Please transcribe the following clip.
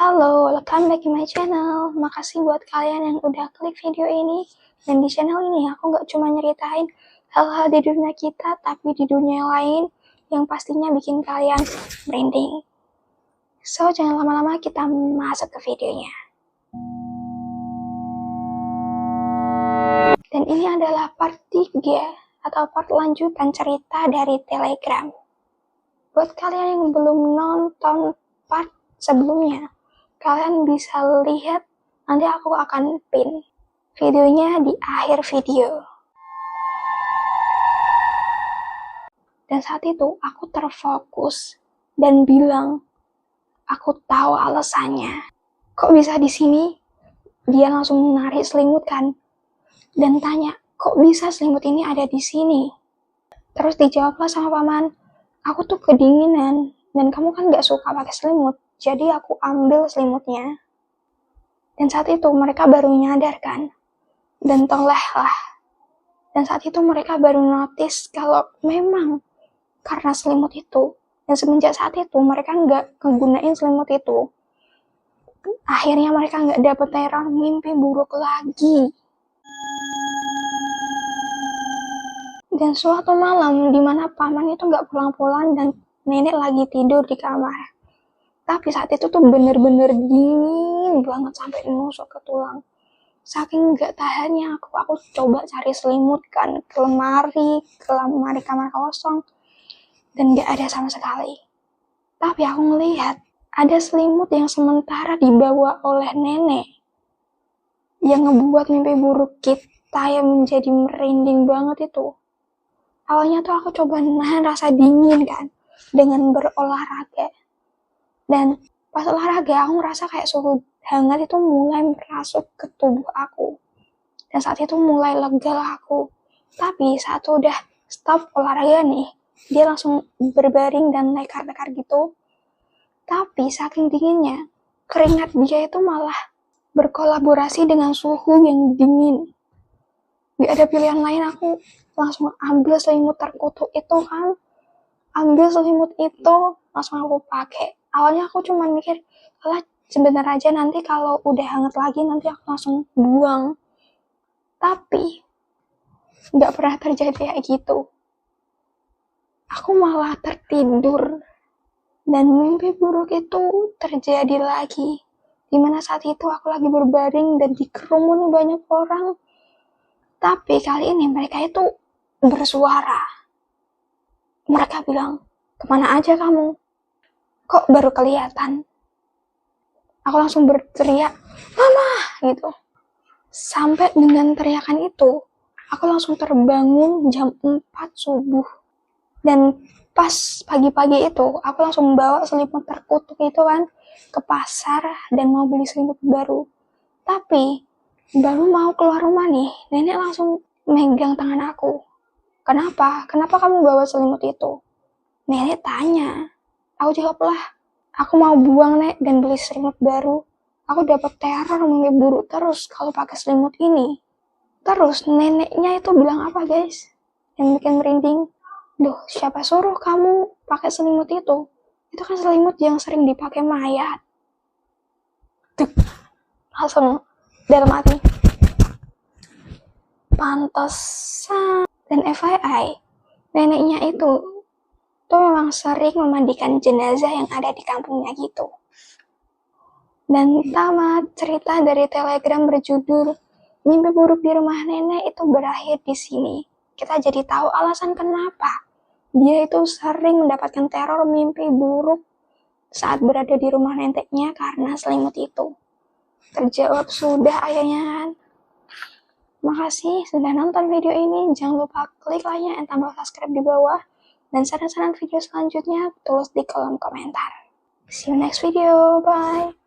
Halo, welcome back to my channel. Makasih buat kalian yang udah klik video ini. Dan di channel ini aku gak cuma nyeritain hal-hal di dunia kita, tapi di dunia lain yang pastinya bikin kalian merinding. So, jangan lama-lama, kita masuk ke videonya. Dan ini adalah part 3 atau part lanjutan cerita dari Telegram. Buat kalian yang belum nonton part sebelumnya, kalian bisa lihat, nanti aku akan pin videonya di akhir video. Dan saat itu aku terfokus dan bilang, aku tahu alasannya. Kok bisa di sini? Dia langsung menarik selimut kan, dan tanya, kok bisa selimut ini ada di sini? Terus dijawablah sama paman, aku tuh kedinginan, dan kamu kan gak suka pakai selimut. Jadi aku ambil selimutnya. Dan saat itu mereka baru nyadar kan. Dan tolehlah. Dan saat itu mereka baru notice kalau memang karena selimut itu. Dan semenjak saat itu mereka nggak menggunain selimut itu. Akhirnya mereka nggak dapet teror mimpi buruk lagi. Dan suatu malam dimana paman itu nggak pulang-pulang dan nenek lagi tidur di kamar. Tapi saat itu tuh bener-bener dingin banget sampai nusuk ke tulang. Saking gak tahannya aku coba cari selimut kan ke lemari kamar kosong. Dan gak ada sama sekali. Tapi aku ngelihat ada selimut yang sementara dibawa oleh nenek. Yang ngebuat mimpi buruk kita yang menjadi merinding banget itu. Awalnya tuh aku coba nahan rasa dingin kan. Dengan berolahraga. Dan pas olahraga aku ngerasa kayak suhu hangat itu mulai merasuk ke tubuh aku. Dan saat itu mulai lega lah aku. Tapi saat udah stop olahraga nih, dia langsung berbaring dan lekar-lekar gitu. Tapi saking dinginnya, keringat dia itu malah berkolaborasi dengan suhu yang dingin. Gak ada pilihan lain, aku langsung ambil selimut terkutuk itu kan. Ambil selimut itu, langsung aku pakai. Awalnya aku cuma mikir, sebentar aja, nanti kalau udah hangat lagi nanti aku langsung buang. Tapi gak pernah terjadi kayak gitu. Aku malah tertidur. Dan mimpi buruk itu terjadi lagi. Dimana saat itu aku lagi berbaring dan dikerumuni banyak orang. Tapi kali ini mereka itu bersuara. Mereka bilang, kemana aja kamu? Kok baru kelihatan? Aku langsung berteriak, mama, gitu. Sampai dengan teriakan itu, aku langsung terbangun jam 4 subuh. Dan pas pagi-pagi itu, aku langsung bawa selimut terkutuk itu kan ke pasar dan mau beli selimut baru. Tapi baru mau keluar rumah nih, nenek langsung megang tangan aku. Kenapa? Kenapa kamu bawa selimut itu? Nenek tanya. Aku jawablah, aku mau buang nek dan beli selimut baru. Aku dapat teror mimpi buruk terus kalau pakai selimut ini. Terus neneknya itu bilang apa guys? Yang bikin merinding. Duh, siapa suruh kamu pakai selimut itu? Itu kan selimut yang sering dipakai mayat. Duh, langsung dalam hati. Pantesan. Dan FYI, neneknya itu memang sering memandikan jenazah yang ada di kampungnya gitu. Dan tamat cerita dari Telegram berjudul Mimpi Buruk di Rumah Nenek itu berakhir di sini. Kita jadi tahu alasan kenapa dia itu sering mendapatkan teror mimpi buruk saat berada di rumah neneknya karena selimut itu. Terjawab sudah ayahnya kan? Makasih sudah nonton video ini. Jangan lupa klik like-nya dan tambah subscribe di bawah. Dan saran-saran video selanjutnya tulis di kolom komentar. See you next video. Bye.